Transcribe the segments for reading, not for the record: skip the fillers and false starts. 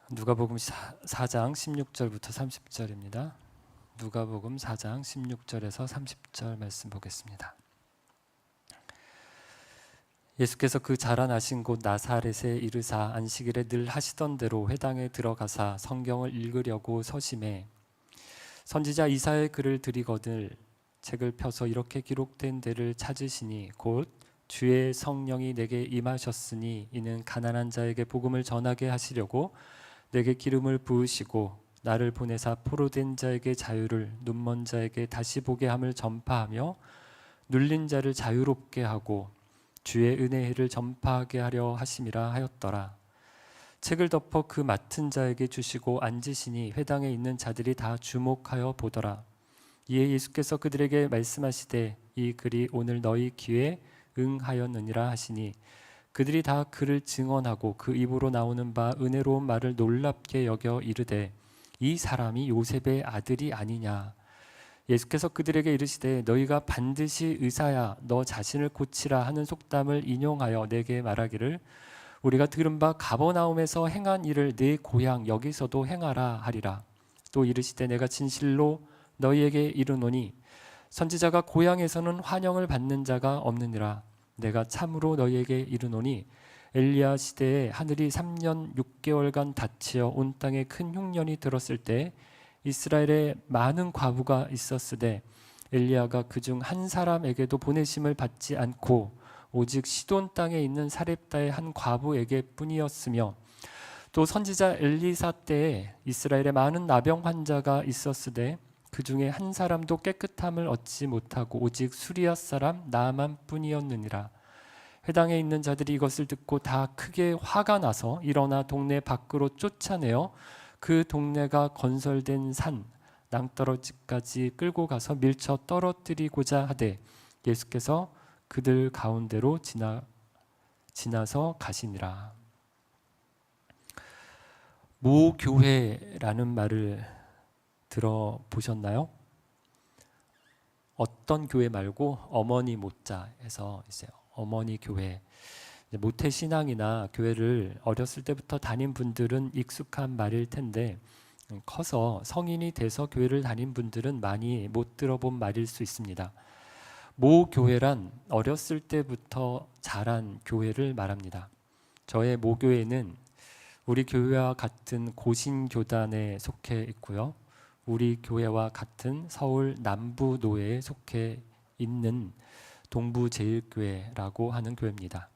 누가복음 4장 16절부터 30절입니다. 누가복음 4장 16절에서 30절 말씀 보겠습니다. 예수께서 그 자라나신 곳 나사렛에 이르사 안식일에 늘 하시던 대로 회당에 들어가사 성경을 읽으려고 서심해 선지자 이사야의 글을 들이거늘 책을 펴서 이렇게 기록된 데를 찾으시니 곧 주의 성령이 내게 임하셨으니 이는 가난한 자에게 복음을 전하게 하시려고 내게 기름을 부으시고 나를 보내사 포로된 자에게 자유를 눈먼 자에게 다시 보게 함을 전파하며 눌린 자를 자유롭게 하고 주의 은혜의 해를 전파하게 하려 하심이라 하였더라. 책을 덮어 그 맡은 자에게 주시고 앉으시니 회당에 있는 자들이 다 주목하여 보더라. 이에 예수께서 그들에게 말씀하시되 이 글이 오늘 너희 귀에 응하였느니라 하시니 그들이 다 그를 증언하고 그 입으로 나오는 바 은혜로운 말을 놀랍게 여겨 이르되 이 사람이 요셉의 아들이 아니냐. 예수께서 그들에게 이르시되 너희가 반드시 의사야 너 자신을 고치라 하는 속담을 인용하여 내게 말하기를 우리가 들은 바 가버나움에서 행한 일을 네 고향 여기서도 행하라 하리라. 또 이르시되 내가 진실로 너희에게 이르노니 선지자가 고향에서는 환영을 받는 자가 없느니라. 내가 참으로 너희에게 이르노니 엘리야 시대에 하늘이 3년 6개월간 닫히어 온 땅에 큰 흉년이 들었을 때 이스라엘에 많은 과부가 있었으되 엘리야가 그중 한 사람에게도 보내심을 받지 않고 오직 시돈 땅에 있는 사렙다의 한 과부에게 뿐이었으며 또 선지자 엘리사 때에 이스라엘에 많은 나병 환자가 있었으되 그 중에 한 사람도 깨끗함을 얻지 못하고 오직 수리아 사람 나만 뿐이었느니라. 회당에 있는 자들이 이것을 듣고 다 크게 화가 나서 일어나 동네 밖으로 쫓아내어 그 동네가 건설된 산 낭떠러지까지 끌고 가서 밀쳐 떨어뜨리고자 하되 예수께서 그들 가운데로 지나서 가시니라. 모교회라는 말을 들어보셨나요? 어떤 교회 말고 어머니 모자에서 이제 어머니 교회, 모태 신앙이나 교회를 어렸을 때부터 다닌 분들은 익숙한 말일 텐데 커서 성인이 돼서 교회를 다닌 분들은 많이 못 들어본 말일 수 있습니다. 모교회란 어렸을 때부터 자란 교회를 말합니다. 저의 모교회는 우리 교회와 같은 고신교단에 속해 있고요. 우리 교회와 같은 서울 남부노회에 속해 있는 동부제일교회라고 하는 교회입니다.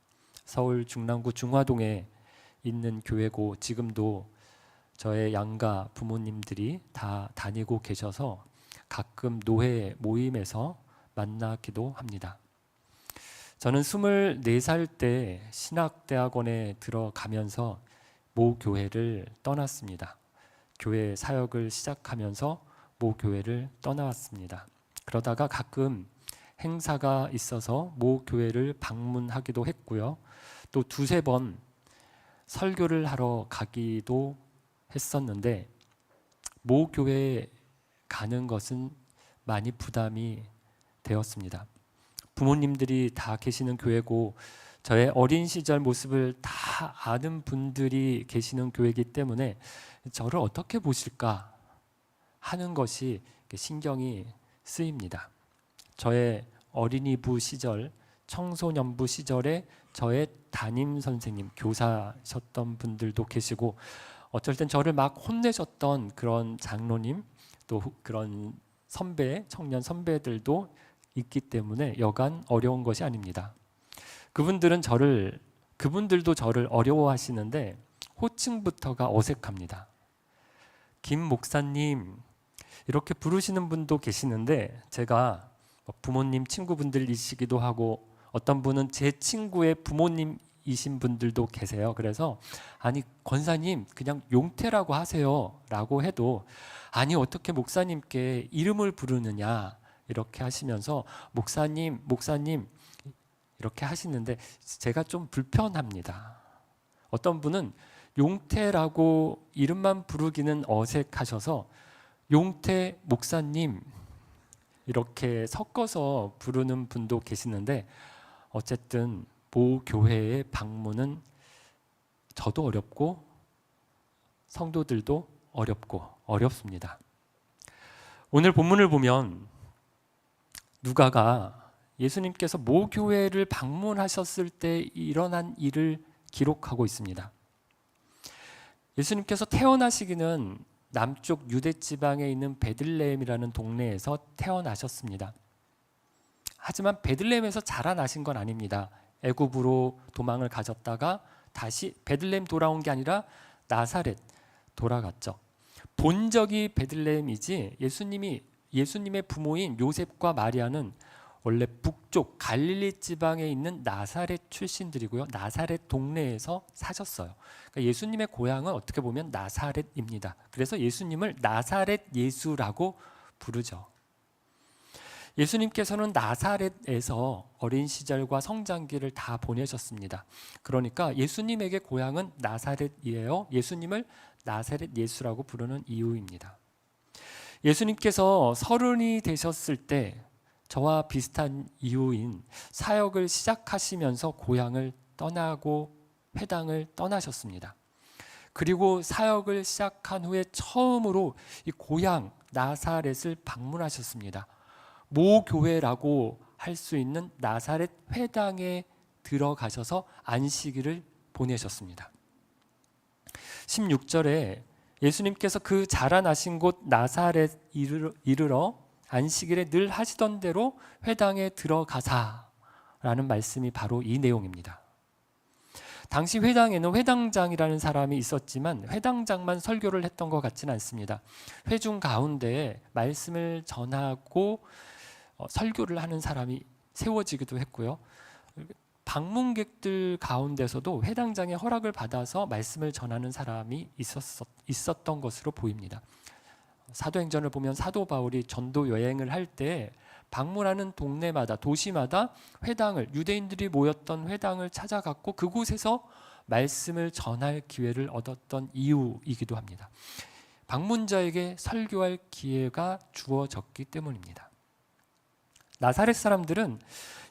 서울 중랑구 중화동에 있는 교회고 지금도 저의 양가 부모님들이 다 다니고 계셔서 가끔 노회 모임에서 만나기도 합니다. 저는 24살 때 신학대학원에 들어가면서 모 교회를 떠났습니다. 교회 사역을 시작하면서 모 교회를 떠나왔습니다. 그러다가 가끔 행사가 있어서 모 교회를 방문하기도 했고요. 또 두세 번 설교를 하러 가기도 했었는데 모 교회에 가는 것은 많이 부담이 되었습니다. 부모님들이 다 계시는 교회고 저의 어린 시절 모습을 다 아는 분들이 계시는 교회이기 때문에 저를 어떻게 보실까 하는 것이 신경이 쓰입니다. 저의 어린이부 시절, 청소년부 시절에 저의 담임 선생님, 교사셨던 분들도 계시고 어쩔 땐 저를 막 혼내셨던 그런 장로님, 또 그런 선배, 청년 선배들도 있기 때문에 여간 어려운 것이 아닙니다. 그분들도 저를 어려워하시는데 호칭부터가 어색합니다. 김 목사님 이렇게 부르시는 분도 계시는데 제가 부모님 친구분들이시기도 하고 어떤 분은 제 친구의 부모님이신 분들도 계세요. 그래서 아니 권사님 그냥 용태라고 하세요 라고 해도 아니 어떻게 목사님께 이름을 부르느냐 이렇게 하시면서 목사님 이렇게 하시는데 제가 좀 불편합니다. 어떤 분은 용태라고 이름만 부르기는 어색하셔서 용태 목사님 이렇게 섞어서 부르는 분도 계시는데 어쨌든 모 교회의 방문은 저도 어렵고 성도들도 어렵습니다. 오늘 본문을 보면 누가가 예수님께서 모 교회를 방문하셨을 때 일어난 일을 기록하고 있습니다. 예수님께서 태어나시기는 남쪽 유대 지방에 있는 베들레헴이라는 동네에서 태어나셨습니다. 하지만 베들레헴에서 자라나신 건 아닙니다. 애굽으로 도망을 가졌다가 다시 베들레헴 돌아온 게 아니라 나사렛 돌아갔죠. 본적이 베들레헴이지 예수님의 부모인 요셉과 마리아는 원래 북쪽 갈릴리 지방에 있는 나사렛 출신들이고요. 나사렛 동네에서 사셨어요. 그러니까 예수님의 고향은 어떻게 보면 나사렛입니다. 그래서 예수님을 나사렛 예수라고 부르죠. 예수님께서는 나사렛에서 어린 시절과 성장기를 다 보내셨습니다. 그러니까 예수님에게 고향은 나사렛이에요. 예수님을 나사렛 예수라고 부르는 이유입니다. 예수님께서 30이 되셨을 때 저와 비슷한 이유인 사역을 시작하시면서 고향을 떠나고 회당을 떠나셨습니다. 그리고 사역을 시작한 후에 처음으로 이 고향 나사렛을 방문하셨습니다. 모 교회라고 할 수 있는 나사렛 회당에 들어가셔서 안식일을 보내셨습니다. 16절에 예수님께서 그 자라나신 곳 나사렛 이르러 안식일에 늘 하시던 대로 회당에 들어가사라는 말씀이 바로 이 내용입니다. 당시 회당에는 회당장이라는 사람이 있었지만 회당장만 설교를 했던 것 같지는 않습니다. 회중 가운데에 말씀을 전하고 설교를 하는 사람이 세워지기도 했고요. 방문객들 가운데서도 회당장의 허락을 받아서 말씀을 전하는 사람이 있었던 것으로 보입니다. 사도행전을 보면 사도 바울이 전도 여행을 할 때 방문하는 동네마다 도시마다 회당을 유대인들이 모였던 회당을 찾아갔고 그곳에서 말씀을 전할 기회를 얻었던 이유이기도 합니다. 방문자에게 설교할 기회가 주어졌기 때문입니다. 나사렛 사람들은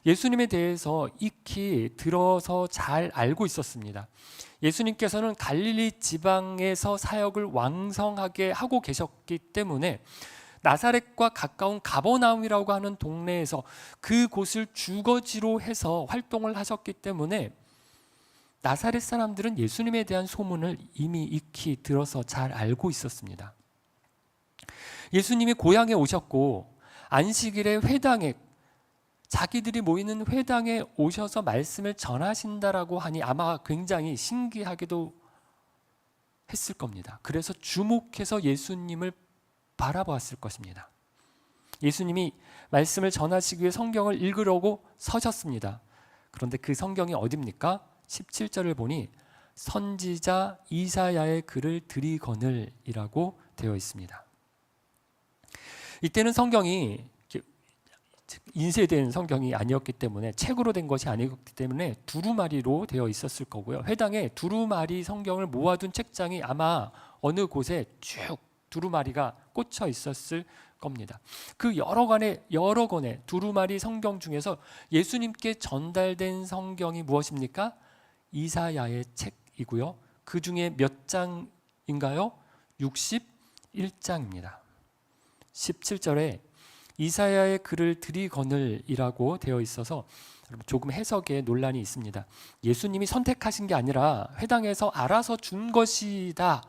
예수님에 대해서 익히 들어서 잘 알고 있었습니다. 예수님께서는 갈릴리 지방에서 사역을 왕성하게 하고 계셨기 때문에 나사렛과 가까운 가버나움이라고 하는 동네에서 그곳을 주거지로 해서 활동을 하셨기 때문에 나사렛 사람들은 예수님에 대한 소문을 이미 익히 들어서 잘 알고 있었습니다. 예수님이 고향에 오셨고 안식일에 회당에 자기들이 모이는 회당에 오셔서 말씀을 전하신다라고 하니 아마 굉장히 신기하기도 했을 겁니다. 그래서 주목해서 예수님을 바라보았을 것입니다. 예수님이 말씀을 전하시기 위해 성경을 읽으려고 서셨습니다. 그런데 그 성경이 어디입니까? 17절을 보니 선지자 이사야의 글을 들이거늘이라고 되어 있습니다. 이때는 성경이 인쇄된 성경이 아니었기 때문에 책으로 된 것이 아니었기 때문에 두루마리로 되어 있었을 거고요. 회당에 두루마리 성경을 모아둔 책장이 아마 어느 곳에 쭉 두루마리가 꽂혀 있었을 겁니다. 그 여러 권의 두루마리 성경 중에서 예수님께 전달된 성경이 무엇입니까? 이사야의 책이고요. 그 중에 몇 장인가요? 61장입니다. 17절에 이사야의 글을 들이거늘이라고 되어 있어서 조금 해석에 논란이 있습니다. 예수님이 선택하신 게 아니라 회당에서 알아서 준 것이다.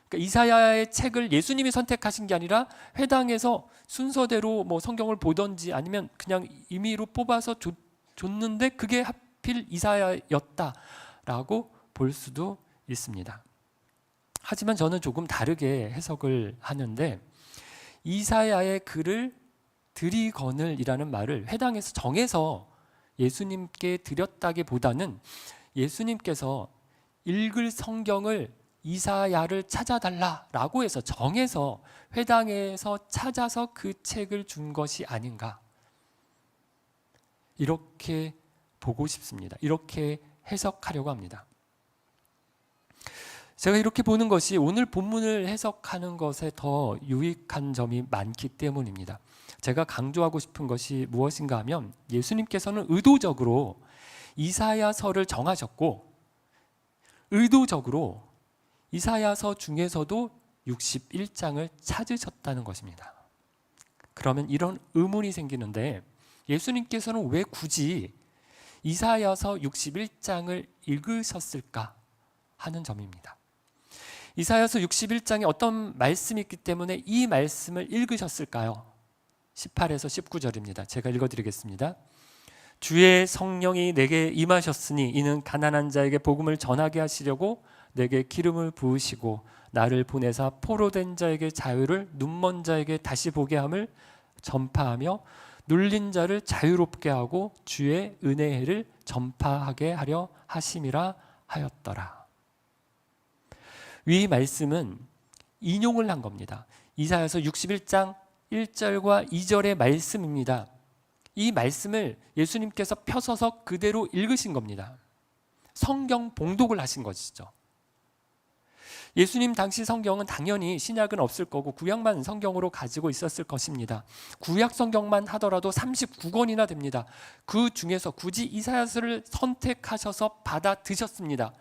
그러니까 이사야의 책을 예수님이 선택하신 게 아니라 회당에서 순서대로 성경을 보던지 아니면 그냥 임의로 뽑아서 줬는데 그게 하필 이사야였다라고 볼 수도 있습니다. 하지만 저는 조금 다르게 해석을 하는데 이사야의 글을 들이거늘이라는 말을 회당에서 정해서 예수님께 드렸다기보다는 예수님께서 읽을 성경을 이사야를 찾아달라라고 해서 정해서 회당에서 찾아서 그 책을 준 것이 아닌가, 이렇게 보고 싶습니다. 이렇게 해석하려고 합니다. 제가 이렇게 보는 것이 오늘 본문을 해석하는 것에 더 유익한 점이 많기 때문입니다. 제가 강조하고 싶은 것이 무엇인가 하면 예수님께서는 의도적으로 이사야서를 정하셨고 의도적으로 이사야서 중에서도 61장을 찾으셨다는 것입니다. 그러면 이런 의문이 생기는데 예수님께서는 왜 굳이 이사야서 61장을 읽으셨을까 하는 점입니다. 이사야서 61장에 어떤 말씀이 있기 때문에 이 말씀을 읽으셨을까요? 18에서 19절입니다. 제가 읽어드리겠습니다. 주의 성령이 내게 임하셨으니 이는 가난한 자에게 복음을 전하게 하시려고 내게 기름을 부으시고 나를 보내사 포로된 자에게 자유를, 눈먼 자에게 다시 보게 함을 전파하며 눌린 자를 자유롭게 하고 주의 은혜를 전파하게 하려 하심이라 하였더라. 위 말씀은 인용을 한 겁니다. 이사야서 61장 1절과 2절의 말씀입니다. 이 말씀을 예수님께서 펴서서 그대로 읽으신 겁니다. 성경 봉독을 하신 것이죠. 예수님 당시 성경은 당연히 신약은 없을 거고 구약만 성경으로 가지고 있었을 것입니다. 구약 성경만 하더라도 39권이나 됩니다. 그 중에서 굳이 이사야서를 선택하셔서 받아드셨습니다.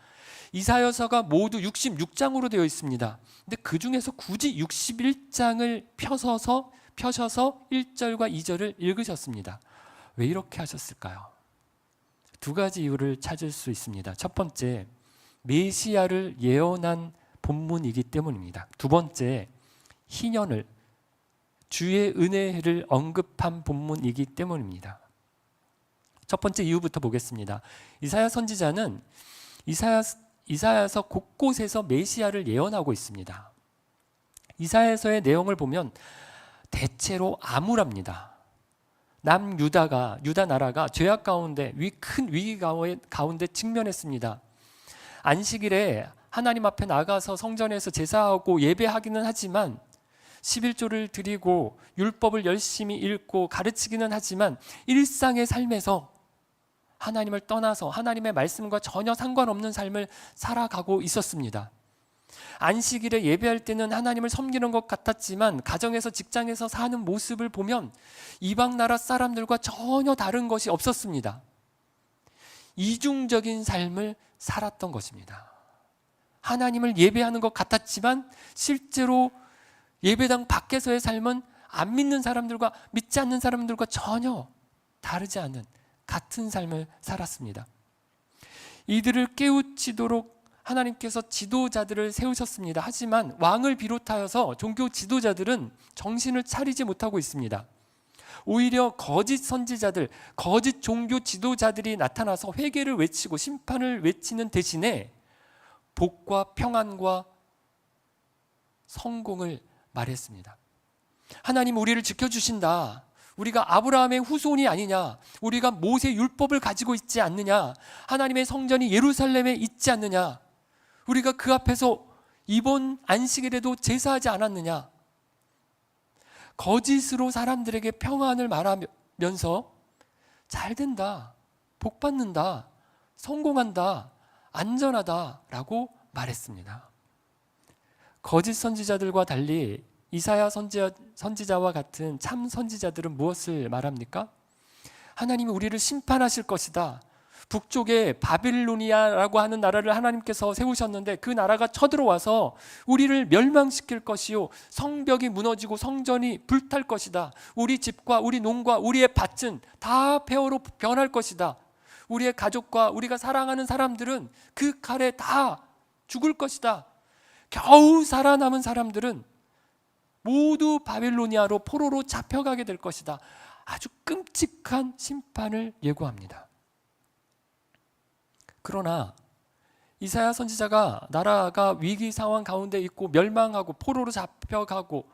이사야서가 모두 66장으로 되어 있습니다. 근데 그 중에서 굳이 61장을 펴셔서 1절과 2절을 읽으셨습니다. 왜 이렇게 하셨을까요? 두 가지 이유를 찾을 수 있습니다. 첫 번째, 메시아를 예언한 본문이기 때문입니다. 두 번째, 희년을, 주의 은혜를 언급한 본문이기 때문입니다. 첫 번째 이유부터 보겠습니다. 이사야 선지자는 이사야서 곳곳에서 메시아를 예언하고 있습니다. 이사야서의 내용을 보면 대체로 암울합니다. 유다 나라가 죄악 가운데 큰 위기 가운데 직면했습니다. 안식일에 하나님 앞에 나가서 성전에서 제사하고 예배하기는 하지만 11조를 드리고 율법을 열심히 읽고 가르치기는 하지만 일상의 삶에서 하나님을 떠나서 하나님의 말씀과 전혀 상관없는 삶을 살아가고 있었습니다. 안식일에 예배할 때는 하나님을 섬기는 것 같았지만 가정에서 직장에서 사는 모습을 보면 이방 나라 사람들과 전혀 다른 것이 없었습니다. 이중적인 삶을 살았던 것입니다. 하나님을 예배하는 것 같았지만 실제로 예배당 밖에서의 삶은 안 믿는 사람들과 믿지 않는 사람들과 전혀 다르지 않은 같은 삶을 살았습니다. 이들을 깨우치도록 하나님께서 지도자들을 세우셨습니다. 하지만 왕을 비롯하여서 종교 지도자들은 정신을 차리지 못하고 있습니다. 오히려 거짓 선지자들, 거짓 종교 지도자들이 나타나서 회개를 외치고 심판을 외치는 대신에 복과 평안과 성공을 말했습니다. 하나님 우리를 지켜주신다. 우리가 아브라함의 후손이 아니냐. 우리가 모세 율법을 가지고 있지 않느냐. 하나님의 성전이 예루살렘에 있지 않느냐. 우리가 그 앞에서 이번 안식일에도 제사하지 않았느냐. 거짓으로 사람들에게 평안을 말하면서 잘 된다, 복 받는다, 성공한다, 안전하다라고 말했습니다. 거짓 선지자들과 달리 이사야 선지자와 같은 참 선지자들은 무엇을 말합니까? 하나님이 우리를 심판하실 것이다. 북쪽에 바빌로니아라고 하는 나라를 하나님께서 세우셨는데 그 나라가 쳐들어와서 우리를 멸망시킬 것이요, 성벽이 무너지고 성전이 불탈 것이다. 우리 집과 우리 농과 우리의 밭은 다 폐허로 변할 것이다. 우리의 가족과 우리가 사랑하는 사람들은 그 칼에 다 죽을 것이다. 겨우 살아남은 사람들은 모두 바빌로니아로 포로로 잡혀가게 될 것이다. 아주 끔찍한 심판을 예고합니다. 그러나 이사야 선지자가 나라가 위기 상황 가운데 있고 멸망하고 포로로 잡혀가고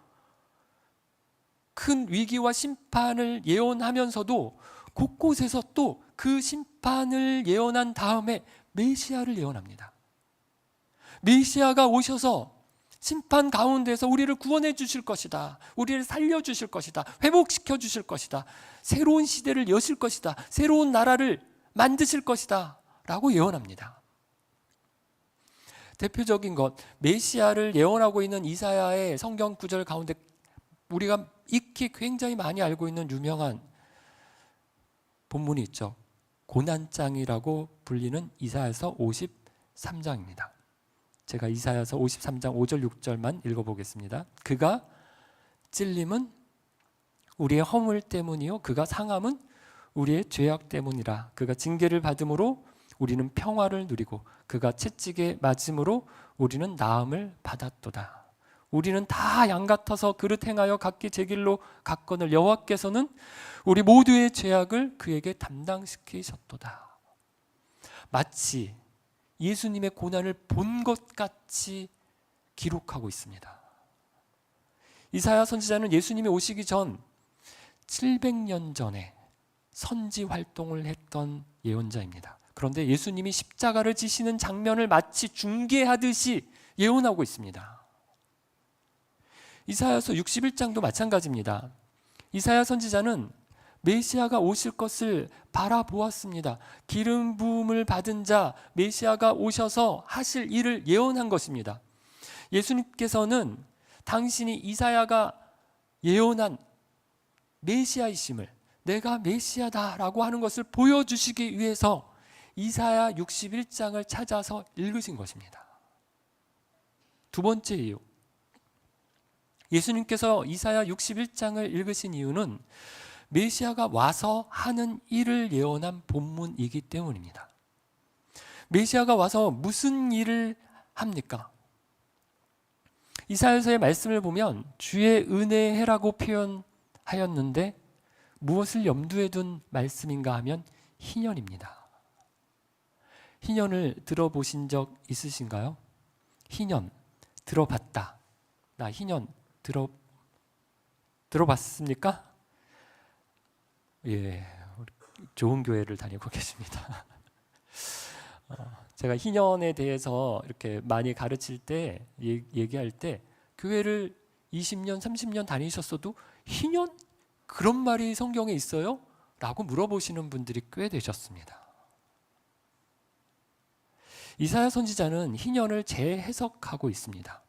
큰 위기와 심판을 예언하면서도 곳곳에서 또 그 심판을 예언한 다음에 메시아를 예언합니다. 메시아가 오셔서 심판 가운데서 우리를 구원해 주실 것이다. 우리를 살려 주실 것이다. 회복시켜 주실 것이다. 새로운 시대를 여실 것이다. 새로운 나라를 만드실 것이다 라고 예언합니다. 대표적인 것, 메시아를 예언하고 있는 이사야의 성경 구절 가운데 우리가 익히 굉장히 많이 알고 있는 유명한 본문이 있죠. 고난장이라고 불리는 이사야서 53장입니다. 제가 이사야서 53장 5절 6절만 읽어보겠습니다. 그가 찔림은 우리의 허물 때문이요 그가 상함은 우리의 죄악 때문이라. 그가 징계를 받음으로 우리는 평화를 누리고 그가 채찍에 맞음으로 우리는 나음을 받았도다. 우리는 다 양 같아서 그릇 행하여 각기 제 길로 갔거늘 여호와께서는 우리 모두의 죄악을 그에게 담당시키셨도다. 마치 예수님의 고난을 본 것 같이 기록하고 있습니다. 이사야 선지자는 예수님이 오시기 전 700년 전에 선지 활동을 했던 예언자입니다. 그런데 예수님이 십자가를 지시는 장면을 마치 중계하듯이 예언하고 있습니다. 이사야서 61장도 마찬가지입니다. 이사야 선지자는 메시아가 오실 것을 바라보았습니다. 기름 부음을 받은 자 메시아가 오셔서 하실 일을 예언한 것입니다. 예수님께서는 당신이 이사야가 예언한 메시아이심을, 내가 메시아다라고 하는 것을 보여주시기 위해서 이사야 61장을 찾아서 읽으신 것입니다. 두 번째 이유, 예수님께서 이사야 61장을 읽으신 이유는 메시아가 와서 하는 일을 예언한 본문이기 때문입니다. 메시아가 와서 무슨 일을 합니까? 이사야서의 말씀을 보면 주의 은혜해라고 표현하였는데 무엇을 염두에 둔 말씀인가 하면 희년입니다. 희년을 들어보신 적 있으신가요? 희년 들어봤다. 나 희년 들어봤습니까? 예, 좋은 교회를 다니고 계십니다. 제가 희년에 대해서 이렇게 많이 가르칠 때, 얘기할 때 교회를 20년, 30년 다니셨어도 희년? 그런 말이 성경에 있어요? 라고 물어보시는 분들이 꽤 되셨습니다. 이사야 선지자는 희년을 재해석하고 있습니다.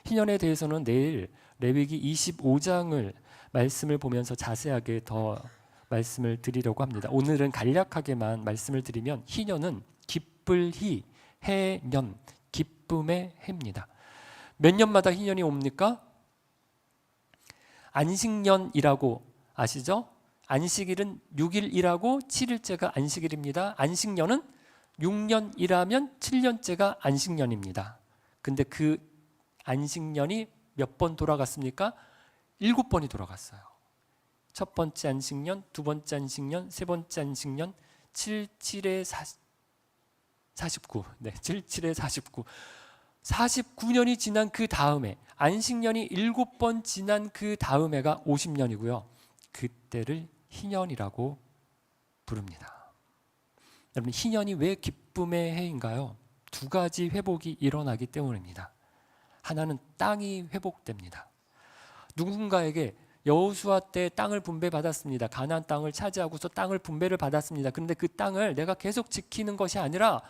희년에 대해서는 내일 레위기 25장을 말씀을 보면서 자세하게 더 말씀을 드리려고 합니다. 오늘은 간략하게만 말씀을 드리면 희년은 기쁠 희, 해년, 기쁨의 해입니다. 몇 년마다 희년이 옵니까? 안식년이라고 아시죠? 안식일은 6일이라고 7일째가 안식일입니다. 안식년은 6년 일하면 7년째가 안식년입니다. 근데 그 안식년이 몇 번 돌아갔습니까? 7번이 돌아갔어요. 첫 번째 안식년, 두 번째 안식년, 세 번째 안식년, 7에 49. 네, 7에 49. 49년이 지난 그 다음에 안식년이 7번 지난 그 다음해가 50년이고요. 그때를 희년이라고 부릅니다. 여러분, 희년이 왜 기쁨의 해인가요? 두 가지 회복이 일어나기 때문입니다. 하나는 땅이 회복됩니다. 누군가에게 여호수아 때 땅을 분배받았습니다. 가나안 땅을 차지하고서 땅을 분배를 받았습니다. 그런데 그 땅을 내가 계속 지키는 것이 아니라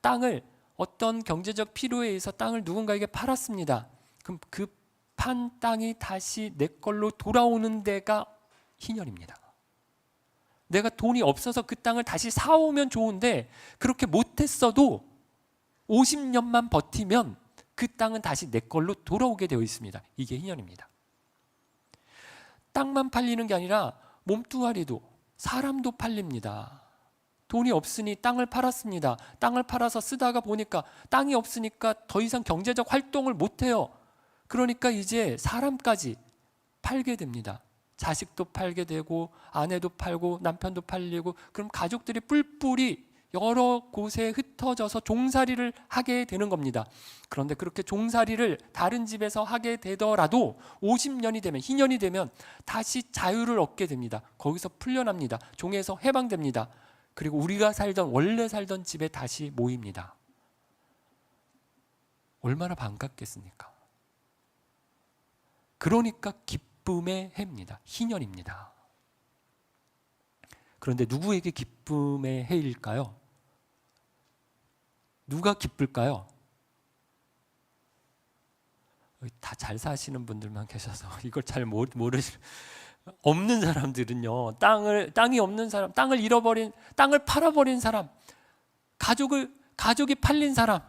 땅을 어떤 경제적 필요에 의해서 땅을 누군가에게 팔았습니다. 그럼 그 판 땅이 다시 내 걸로 돌아오는 데가 희년입니다. 내가 돈이 없어서 그 땅을 다시 사오면 좋은데 그렇게 못했어도 50년만 버티면 그 땅은 다시 내 걸로 돌아오게 되어 있습니다. 이게 희년입니다. 땅만 팔리는 게 아니라 몸뚱아리도, 사람도 팔립니다. 돈이 없으니 땅을 팔았습니다. 땅을 팔아서 쓰다가 보니까 땅이 없으니까 더 이상 경제적 활동을 못해요. 그러니까 이제 사람까지 팔게 됩니다. 자식도 팔게 되고 아내도 팔고 남편도 팔리고, 그럼 가족들이 뿔뿔이 여러 곳에 흩어져서 종살이를 하게 되는 겁니다. 그런데 그렇게 종살이를 다른 집에서 하게 되더라도 50년이 되면, 희년이 되면 다시 자유를 얻게 됩니다. 거기서 풀려납니다. 종에서 해방됩니다. 그리고 우리가 원래 살던 집에 다시 모입니다. 얼마나 반갑겠습니까? 그러니까 기쁨의 해입니다. 희년입니다. 그런데 누구에게 기쁨의 해일까요? 누가 기쁠까요? 다 잘 사시는 분들만 계셔서 이걸 잘 모르시는, 없는 사람들은요, 땅이 없는 사람, 땅을 잃어버린, 땅을 팔아버린 사람, 가족이 팔린 사람,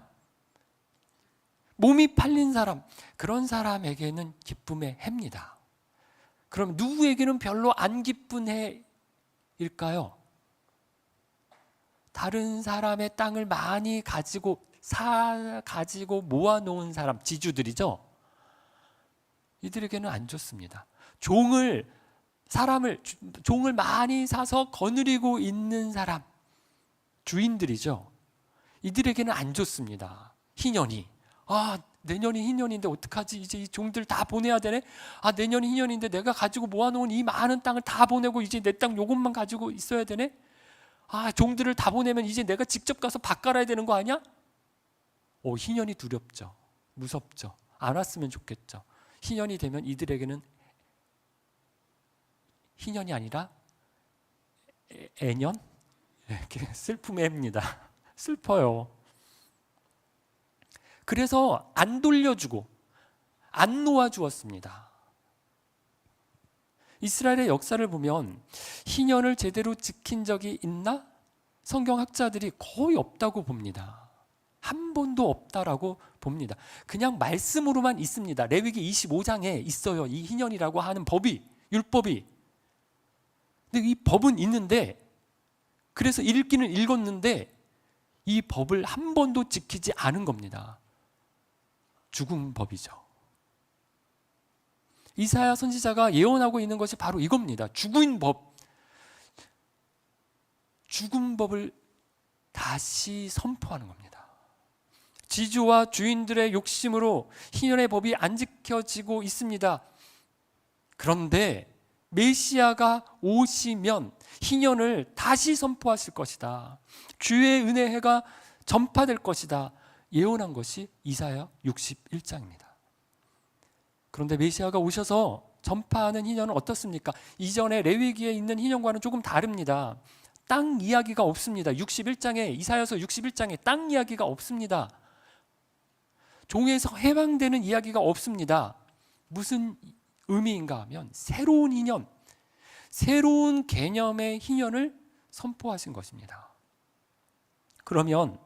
몸이 팔린 사람, 그런 사람에게는 기쁨의 해입니다. 그럼 누구에게는 별로 안 기쁜 해일까요? 다른 사람의 땅을 많이 가지고 모아놓은 사람, 지주들이죠. 이들에게는 안 좋습니다. 종을 많이 사서 거느리고 있는 사람, 주인들이죠. 이들에게는 안 좋습니다. 희년이. 내년이 희년인데 어떡하지? 이제 이 종들 다 보내야 되네? 내년이 희년인데 내가 가지고 모아놓은 이 많은 땅을 다 보내고 이제 내 땅 요것만 가지고 있어야 되네? 종들을 다 보내면 이제 내가 직접 가서 밭 갈아야 되는 거 아니야? 희년이 두렵죠. 무섭죠. 안 왔으면 좋겠죠. 희년이 되면 이들에게는 희년이 아니라 애년? 슬픔의 해입니다. 슬퍼요. 그래서 안 돌려주고 안 놓아주었습니다. 이스라엘의 역사를 보면 희년을 제대로 지킨 적이 있나? 성경학자들이 거의 없다고 봅니다. 한 번도 없다라고 봅니다. 그냥 말씀으로만 있습니다. 레위기 25장에 있어요. 이 희년이라고 하는 법이, 율법이. 근데 이 법은 있는데, 그래서 읽기는 읽었는데 이 법을 한 번도 지키지 않은 겁니다. 죽은 법이죠. 이사야 선지자가 예언하고 있는 것이 바로 이겁니다. 죽은 법. 죽은 법을 다시 선포하는 겁니다. 지주와 주인들의 욕심으로 희년의 법이 안 지켜지고 있습니다. 그런데 메시아가 오시면 희년을 다시 선포하실 것이다. 주의 은혜의 해가 전파될 것이다. 예언한 것이 이사야 61장입니다. 그런데 메시아가 오셔서 전파하는 희년은 어떻습니까? 이전에 레위기에 있는 희년과는 조금 다릅니다. 땅 이야기가 없습니다. 61장에, 이사야서 61장에 땅 이야기가 없습니다. 종에서 해방되는 이야기가 없습니다. 무슨 의미인가 하면 새로운 희년, 새로운 개념의 희년을 선포하신 것입니다. 그러면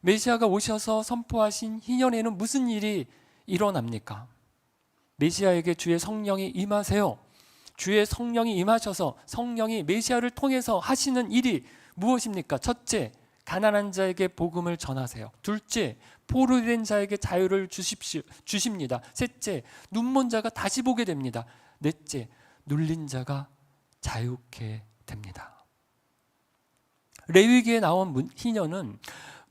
메시아가 오셔서 선포하신 희년에는 무슨 일이 일어납니까? 메시아에게 주의 성령이 임하세요. 주의 성령이 임하셔서 성령이 메시아를 통해서 하시는 일이 무엇입니까? 첫째, 가난한 자에게 복음을 전하세요. 둘째, 포로된 자에게 자유를 주십니다. 셋째, 눈먼 자가 다시 보게 됩니다. 넷째, 눌린 자가 자유케 됩니다. 레위기에 나온 희년은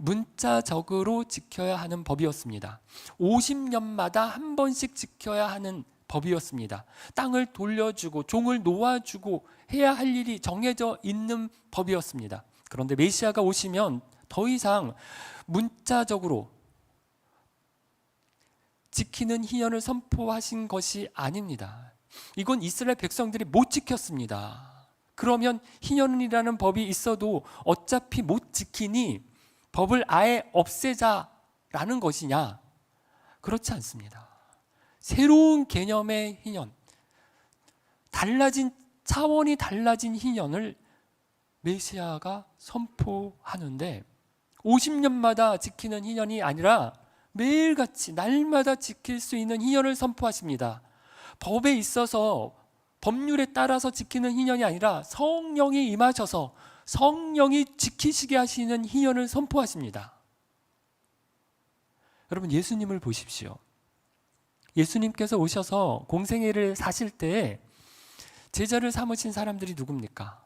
문자적으로 지켜야 하는 법이었습니다. 50년마다 한 번씩 지켜야 하는 법이었습니다. 땅을 돌려주고 종을 놓아주고 해야 할 일이 정해져 있는 법이었습니다. 그런데 메시아가 오시면 더 이상 문자적으로 지키는 희년을 선포하신 것이 아닙니다. 이건 이스라엘 백성들이 못 지켰습니다. 그러면 희년이라는 법이 있어도 어차피 못 지키니 법을 아예 없애자라는 것이냐? 그렇지 않습니다. 새로운 개념의 희년, 차원이 달라진 희년을 메시아가 선포하는데 50년마다 지키는 희년이 아니라 매일같이 날마다 지킬 수 있는 희년을 선포하십니다. 법에 있어서 법률에 따라서 지키는 희년이 아니라 성령이 임하셔서 성령이 지키시게 하시는 희년을 선포하십니다. 여러분, 예수님을 보십시오. 예수님께서 오셔서 공생애를 사실 때 제자를 삼으신 사람들이 누굽니까?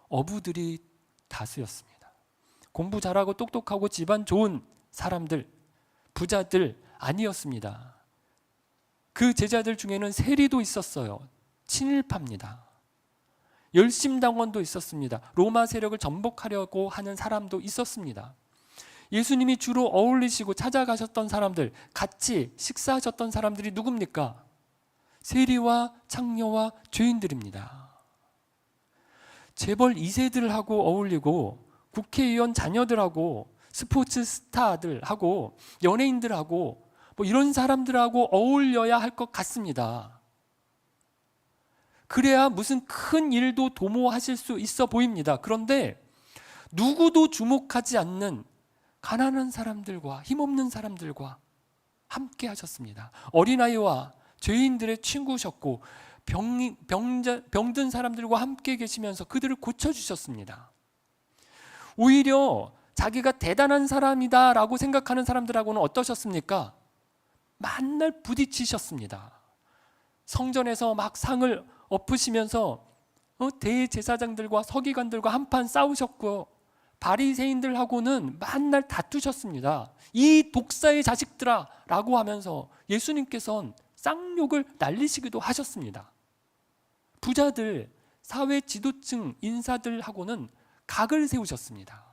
어부들이 다수였습니다. 공부 잘하고 똑똑하고 집안 좋은 사람들, 부자들 아니었습니다. 그 제자들 중에는 세리도 있었어요. 친일파입니다. 열심당원도 있었습니다. 로마 세력을 전복하려고 하는 사람도 있었습니다. 예수님이 주로 어울리시고 찾아가셨던 사람들, 같이 식사하셨던 사람들이 누굽니까? 세리와 창녀와 죄인들입니다. 재벌 2세들하고 어울리고 국회의원 자녀들하고 스포츠 스타들하고 연예인들하고 이런 사람들하고 어울려야 할 것 같습니다. 그래야 무슨 큰 일도 도모하실 수 있어 보입니다. 그런데 누구도 주목하지 않는 가난한 사람들과 힘없는 사람들과 함께 하셨습니다. 어린아이와 죄인들의 친구셨고 병든 사람들과 함께 계시면서 그들을 고쳐주셨습니다. 오히려 자기가 대단한 사람이다 라고 생각하는 사람들하고는 어떠셨습니까? 만날 부딪히셨습니다. 성전에서 막 상을 엎으시면서 대제사장들과 서기관들과 한판 싸우셨고 바리새인들하고는 만날 다투셨습니다. 이 독사의 자식들아 라고 하면서 예수님께서는 쌍욕을 날리시기도 하셨습니다. 부자들, 사회 지도층 인사들하고는 각을 세우셨습니다.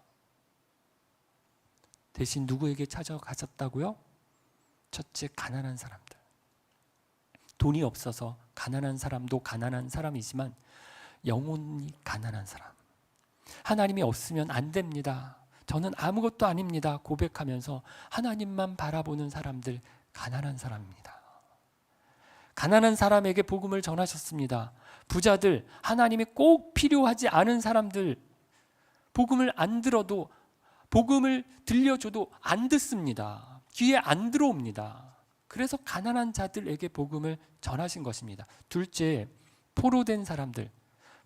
대신 누구에게 찾아가셨다고요? 첫째, 가난한 사람들. 돈이 없어서 가난한 사람도 가난한 사람이지만 영혼이 가난한 사람. 하나님이 없으면 안 됩니다. 저는 아무것도 아닙니다. 고백하면서 하나님만 바라보는 사람들, 가난한 사람입니다. 가난한 사람에게 복음을 전하셨습니다. 부자들, 하나님이 꼭 필요하지 않은 사람들, 복음을 안 들어도, 복음을 들려줘도 안 듣습니다. 귀에 안 들어옵니다. 그래서 가난한 자들에게 복음을 전하신 것입니다. 둘째, 포로된 사람들.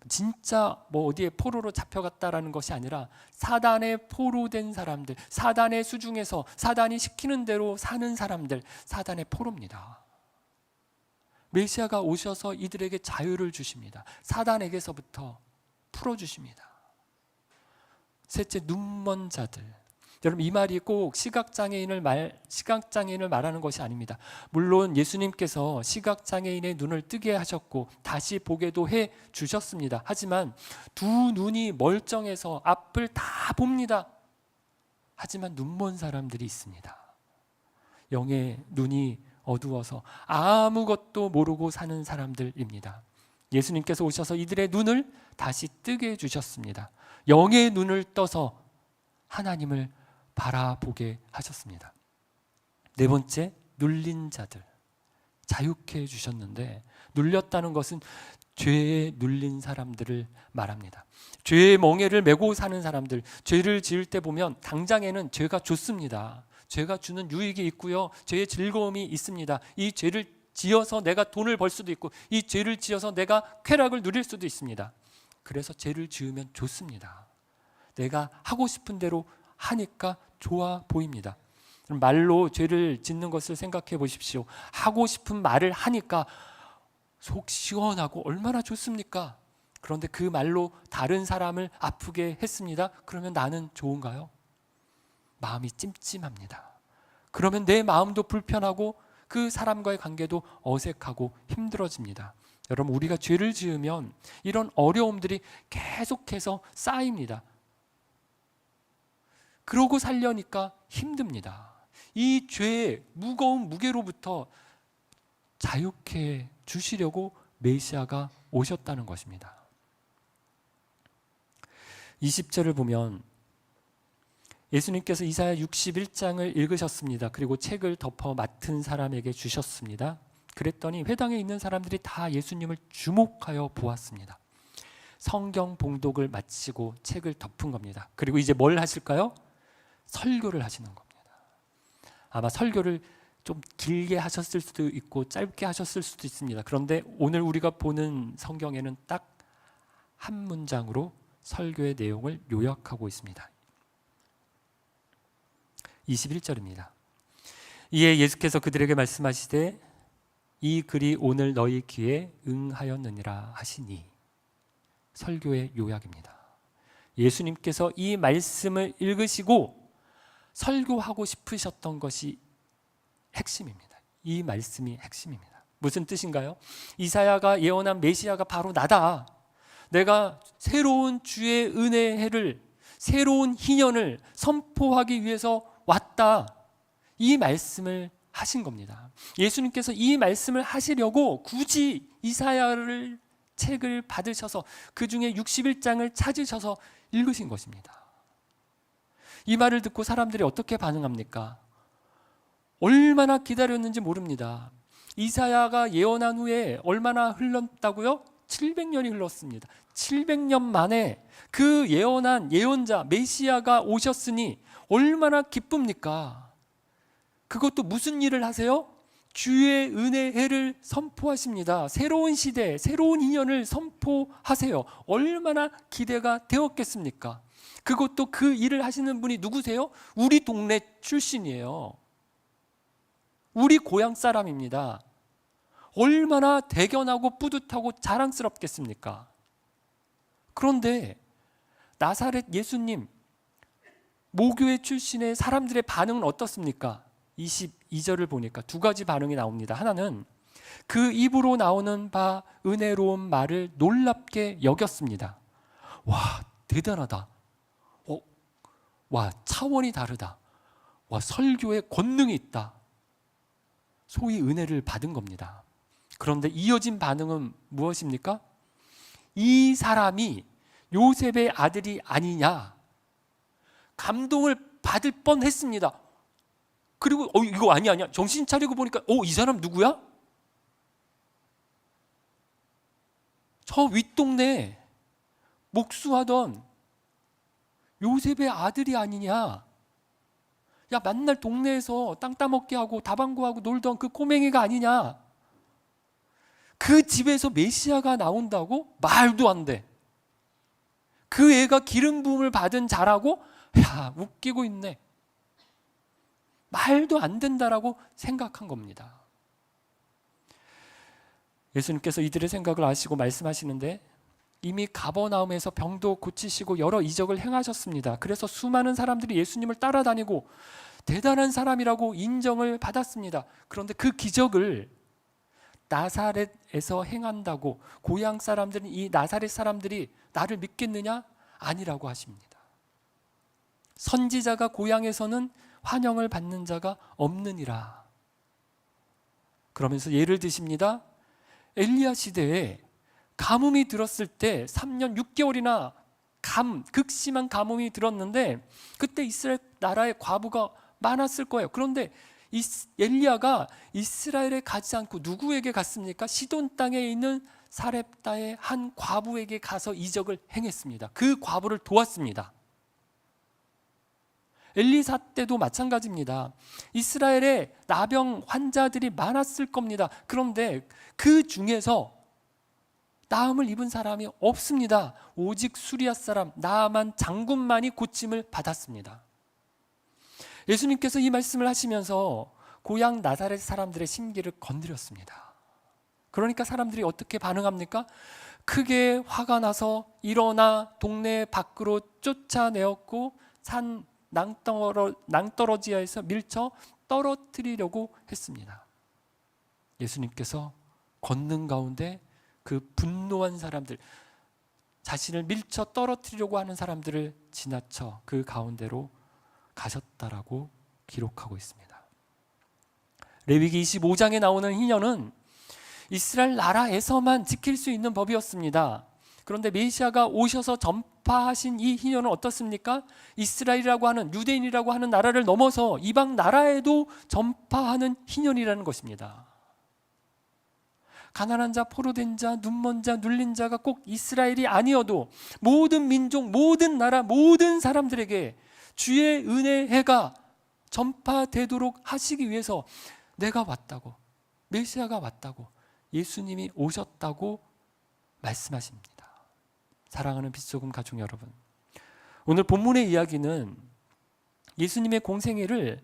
진짜 어디에 포로로 잡혀갔다라는 것이 아니라 사단의 포로된 사람들, 사단의 수중에서 사단이 시키는 대로 사는 사람들, 사단의 포로입니다. 메시아가 오셔서 이들에게 자유를 주십니다. 사단에게서부터 풀어주십니다. 셋째, 눈먼 자들. 여러분, 이 말이 꼭 시각장애인을 말하는 것이 아닙니다. 물론 예수님께서 시각장애인의 눈을 뜨게 하셨고 다시 보게도 해 주셨습니다. 하지만 두 눈이 멀쩡해서 앞을 다 봅니다. 하지만 눈먼 사람들이 있습니다. 영의 눈이 어두워서 아무것도 모르고 사는 사람들입니다. 예수님께서 오셔서 이들의 눈을 다시 뜨게 해주셨습니다. 영의 눈을 떠서 하나님을 바라보게 하셨습니다. 네 번째, 눌린 자들. 자유케 해주셨는데 눌렸다는 것은 죄에 눌린 사람들을 말합니다. 죄의 멍에를 메고 사는 사람들, 죄를 지을 때 보면 당장에는 죄가 좋습니다. 죄가 주는 유익이 있고요, 죄의 즐거움이 있습니다. 이 죄를 지어서 내가 돈을 벌 수도 있고 이 죄를 지어서 내가 쾌락을 누릴 수도 있습니다. 그래서 죄를 지으면 좋습니다. 내가 하고 싶은 대로 하니까 좋아 보입니다. 말로 죄를 짓는 것을 생각해 보십시오. 하고 싶은 말을 하니까 속 시원하고 얼마나 좋습니까? 그런데 그 말로 다른 사람을 아프게 했습니다. 그러면 나는 좋은가요? 마음이 찜찜합니다. 그러면 내 마음도 불편하고 그 사람과의 관계도 어색하고 힘들어집니다. 여러분, 우리가 죄를 지으면 이런 어려움들이 계속해서 쌓입니다. 그러고 살려니까 힘듭니다. 이 죄의 무거운 무게로부터 자유케 주시려고 메시아가 오셨다는 것입니다. 20절을 보면 예수님께서 이사야 61장을 읽으셨습니다. 그리고 책을 덮어 맡은 사람에게 주셨습니다. 그랬더니 회당에 있는 사람들이 다 예수님을 주목하여 보았습니다. 성경 봉독을 마치고 책을 덮은 겁니다. 그리고 이제 뭘 하실까요? 설교를 하시는 겁니다. 아마 설교를 좀 길게 하셨을 수도 있고 짧게 하셨을 수도 있습니다. 그런데 오늘 우리가 보는 성경에는 딱 한 문장으로 설교의 내용을 요약하고 있습니다. 21절입니다. 이에 예수께서 그들에게 말씀하시되 이 글이 오늘 너희 귀에 응하였느니라 하시니. 설교의 요약입니다. 예수님께서 이 말씀을 읽으시고 설교하고 싶으셨던 것이 핵심입니다. 이 말씀이 핵심입니다. 무슨 뜻인가요? 이사야가 예언한 메시아가 바로 나다. 내가 새로운 주의 은혜의 해를, 새로운 희년을 선포하기 위해서 왔다. 이 말씀을 하신 겁니다. 예수님께서 이 말씀을 하시려고 굳이 이사야를 책을 받으셔서 그 중에 61장을 찾으셔서 읽으신 것입니다. 이 말을 듣고 사람들이 어떻게 반응합니까? 얼마나 기다렸는지 모릅니다. 이사야가 예언한 후에 얼마나 흘렀다고요? 700년이 흘렀습니다. 700년 만에 그 예언한 예언자 메시아가 오셨으니 얼마나 기쁩니까? 그것도 무슨 일을 하세요? 주의 은혜의 해를 선포하십니다. 새로운 시대, 새로운 인연을 선포하세요. 얼마나 기대가 되었겠습니까? 그것도 그 일을 하시는 분이 누구세요? 우리 동네 출신이에요. 우리 고향 사람입니다. 얼마나 대견하고 뿌듯하고 자랑스럽겠습니까? 그런데 나사렛 예수님 모교회 출신의 사람들의 반응은 어떻습니까? 22절을 보니까 두 가지 반응이 나옵니다. 하나는 그 입으로 나오는 바 은혜로운 말을 놀랍게 여겼습니다. 와, 대단하다. 와, 차원이 다르다. 와, 설교에 권능이 있다. 소위 은혜를 받은 겁니다. 그런데 이어진 반응은 무엇입니까? 이 사람이 요셉의 아들이 아니냐. 감동을 받을 뻔했습니다. 그리고 이거 아니야. 정신 차리고 보니까 이 사람 누구야? 저 윗동네 목수하던 요셉의 아들이 아니냐. 야, 맨날 동네에서 땅 따먹게 하고 다방구하고 놀던 그 꼬맹이가 아니냐. 그 집에서 메시아가 나온다고? 말도 안 돼. 그 애가 기름 부음을 받은 자라고? 야, 웃기고 있네. 말도 안 된다라고 생각한 겁니다. 예수님께서 이들의 생각을 아시고 말씀하시는데 이미 가버나움에서 병도 고치시고 여러 이적을 행하셨습니다. 그래서 수많은 사람들이 예수님을 따라다니고 대단한 사람이라고 인정을 받았습니다. 그런데 그 기적을 나사렛에서 행한다고 고향 사람들은 이 나사렛 사람들이 나를 믿겠느냐? 아니라고 하십니다. 선지자가 고향에서는 환영을 받는 자가 없느니라. 그러면서 예를 드십니다. 엘리야 시대에 가뭄이 들었을 때 3년 6개월이나 극심한 가뭄이 들었는데 그때 이스라엘 나라에 과부가 많았을 거예요. 그런데 엘리야가 이스라엘에 가지 않고 누구에게 갔습니까? 시돈 땅에 있는 사렙다의 한 과부에게 가서 이적을 행했습니다. 그 과부를 도왔습니다. 엘리사 때도 마찬가지입니다. 이스라엘에 나병 환자들이 많았을 겁니다. 그런데 그 중에서 나음을 입은 사람이 없습니다. 오직 수리아 사람 나아만 장군만이 고침을 받았습니다. 예수님께서 이 말씀을 하시면서 고향 나사렛 사람들의 심기를 건드렸습니다. 그러니까 사람들이 어떻게 반응합니까? 크게 화가 나서 일어나 동네 밖으로 쫓아내었고 산 낭떠러지에서 밀쳐 떨어뜨리려고 했습니다. 예수님께서 권능 가운데 그 분노한 사람들, 자신을 밀쳐 떨어뜨리려고 하는 사람들을 지나쳐 그 가운데로 가셨다라고 기록하고 있습니다. 레위기 25장에 나오는 희년은 이스라엘 나라에서만 지킬 수 있는 법이었습니다. 그런데 메시아가 오셔서 전파하신 이 희년은 어떻습니까? 이스라엘이라고 하는 유대인이라고 하는 나라를 넘어서 이방 나라에도 전파하는 희년이라는 것입니다. 가난한 자, 포로된 자, 눈먼 자, 눌린 자가 꼭 이스라엘이 아니어도 모든 민족, 모든 나라, 모든 사람들에게 주의 은혜의 해가 전파되도록 하시기 위해서 내가 왔다고, 메시아가 왔다고, 예수님이 오셨다고 말씀하십니다. 사랑하는 빛소금 가족 여러분, 오늘 본문의 이야기는 예수님의 공생애를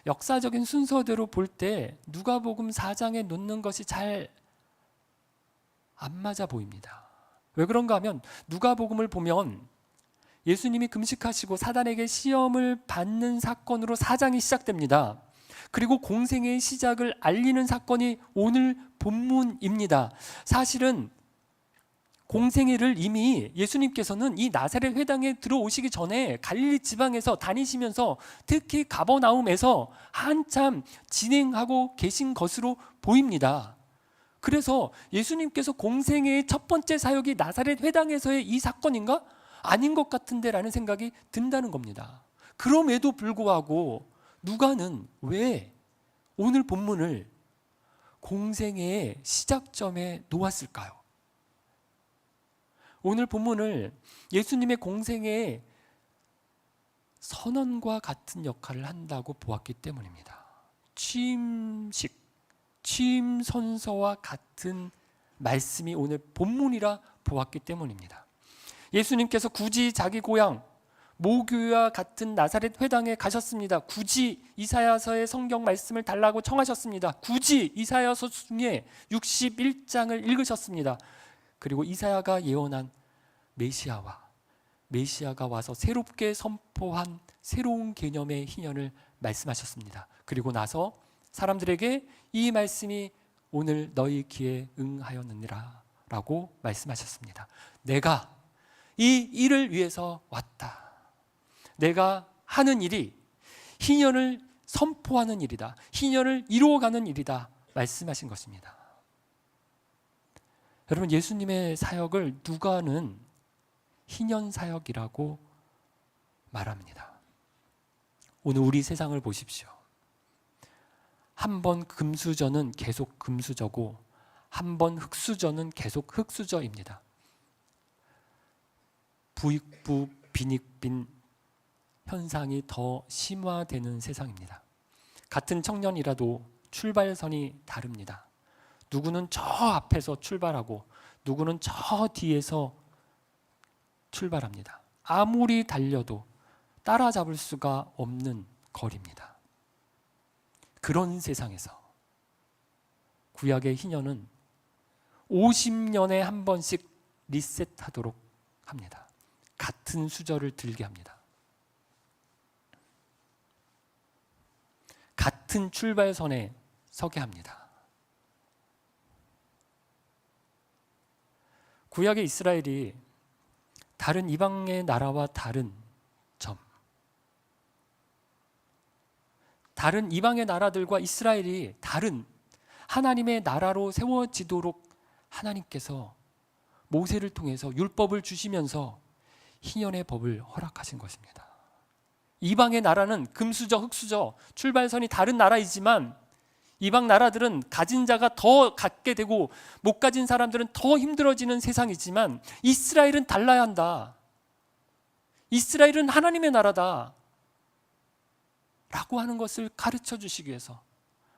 역사적인 순서대로 볼 때 누가복음 4장에 놓는 것이 잘 안 맞아 보입니다. 왜 그런가 하면 누가복음을 보면 예수님이 금식하시고 사단에게 시험을 받는 사건으로 4장이 시작됩니다. 그리고 공생애의 시작을 알리는 사건이 오늘 본문입니다. 사실은 공생애를 이미 예수님께서는 이 나사렛 회당에 들어오시기 전에 갈릴리 지방에서 다니시면서 특히 가버나움에서 한참 진행하고 계신 것으로 보입니다. 그래서 예수님께서 공생애의 첫 번째 사역이 나사렛 회당에서의 이 사건인가? 아닌 것 같은데 라는 생각이 든다는 겁니다. 그럼에도 불구하고 누가는 왜 오늘 본문을 공생애의 시작점에 놓았을까요? 오늘 본문을 예수님의 공생애의 선언과 같은 역할을 한다고 보았기 때문입니다. 취임식, 취임선서와 같은 말씀이 오늘 본문이라 보았기 때문입니다. 예수님께서 굳이 자기 고향 모교와 같은 나사렛 회당에 가셨습니다. 굳이 이사야서의 성경 말씀을 달라고 청하셨습니다. 굳이 이사야서 중에 61장을 읽으셨습니다. 그리고 이사야가 예언한 메시아가 와서 새롭게 선포한 새로운 개념의 희년을 말씀하셨습니다. 그리고 나서 사람들에게 이 말씀이 오늘 너희 귀에 응하였느니라 라고 말씀하셨습니다. 내가 이 일을 위해서 왔다. 내가 하는 일이 희년을 선포하는 일이다. 희년을 이루어가는 일이다. 말씀하신 것입니다. 여러분, 예수님의 사역을 누가는 희년 사역이라고 말합니다. 오늘 우리 세상을 보십시오. 한 번 금수저는 계속 금수저고 한 번 흙수저는 계속 흙수저입니다. 부익부 빈익빈 현상이 더 심화되는 세상입니다. 같은 청년이라도 출발선이 다릅니다. 누구는 저 앞에서 출발하고 누구는 저 뒤에서 출발합니다. 아무리 달려도 따라잡을 수가 없는 거리입니다. 그런 세상에서 구약의 희년은 50년에 한 번씩 리셋하도록 합니다. 같은 수저를 들게 합니다. 같은 출발선에 서게 합니다. 구약의 이스라엘이 다른 이방의 나라와 다른 점, 다른 이방의 나라들과 이스라엘이 다른 하나님의 나라로 세워지도록 하나님께서 모세를 통해서 율법을 주시면서 희년의 법을 허락하신 것입니다. 이방의 나라는 금수저, 흙수저, 출발선이 다른 나라이지만 이방 나라들은 가진 자가 더 갖게 되고 못 가진 사람들은 더 힘들어지는 세상이지만 이스라엘은 달라야 한다. 이스라엘은 하나님의 나라다. 라고 하는 것을 가르쳐 주시기 위해서,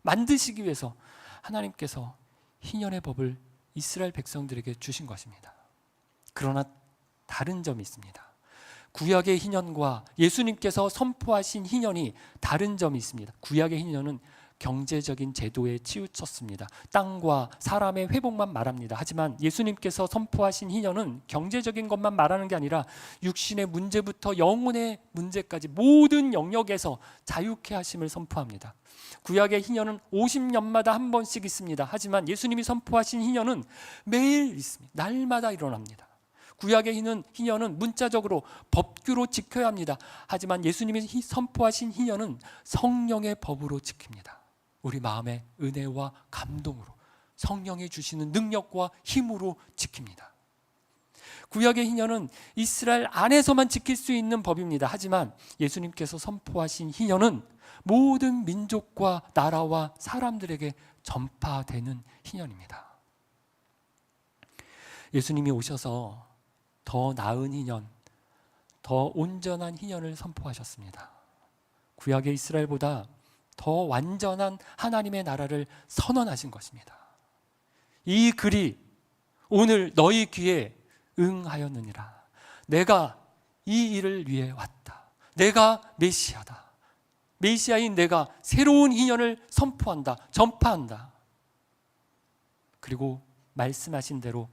만드시기 위해서 하나님께서 희년의 법을 이스라엘 백성들에게 주신 것입니다. 그러나 다른 점이 있습니다. 구약의 희년과 예수님께서 선포하신 희년이 다른 점이 있습니다. 구약의 희년은 경제적인 제도에 치우쳤습니다. 땅과 사람의 회복만 말합니다. 하지만 예수님께서 선포하신 희년은 경제적인 것만 말하는 게 아니라 육신의 문제부터 영혼의 문제까지 모든 영역에서 자유케 하심을 선포합니다. 구약의 희년은 50년마다 한 번씩 있습니다. 하지만 예수님이 선포하신 희년은 매일 있습니다. 날마다 일어납니다. 구약의 희년은 문자적으로 법규로 지켜야 합니다. 하지만 예수님이 선포하신 희년은 성령의 법으로 지킵니다. 우리 마음의 은혜와 감동으로 성령이 주시는 능력과 힘으로 지킵니다. 구약의 희년은 이스라엘 안에서만 지킬 수 있는 법입니다. 하지만 예수님께서 선포하신 희년은 모든 민족과 나라와 사람들에게 전파되는 희년입니다. 예수님이 오셔서 더 나은 희년, 더 온전한 희년을 선포하셨습니다. 구약의 이스라엘보다 더 완전한 하나님의 나라를 선언하신 것입니다. 이 글이 오늘 너희 귀에 응하였느니라. 내가 이 일을 위해 왔다. 내가 메시아다. 메시아인 내가 새로운 희년을 선포한다. 전파한다. 그리고 말씀하신 대로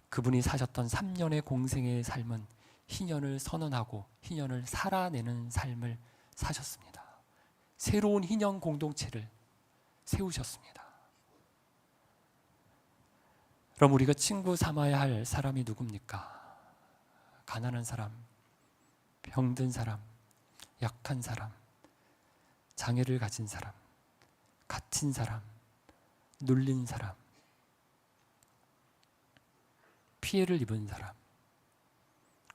그분이 사셨던 3년의 공생의 삶은 희년을 선언하고 희년을 살아내는 삶을 사셨습니다. 새로운 희년 공동체를 세우셨습니다. 그럼 우리가 친구 삼아야 할 사람이 누굽니까? 가난한 사람, 병든 사람, 약한 사람, 장애를 가진 사람, 갇힌 사람, 눌린 사람, 피해를 입은 사람,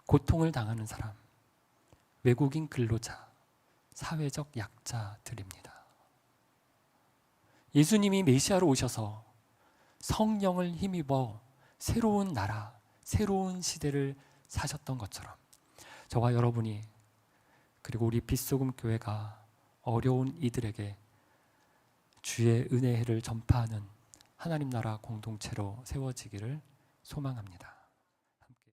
고통을 당하는 사람, 외국인 근로자, 사회적 약자들입니다. 예수님이 메시아로 오셔서 성령을 힘입어 새로운 나라, 새로운 시대를 사셨던 것처럼 저와 여러분이 그리고 우리 빛소금 교회가 어려운 이들에게 주의 은혜를 전파하는 하나님 나라 공동체로 세워지기를 소망합니다.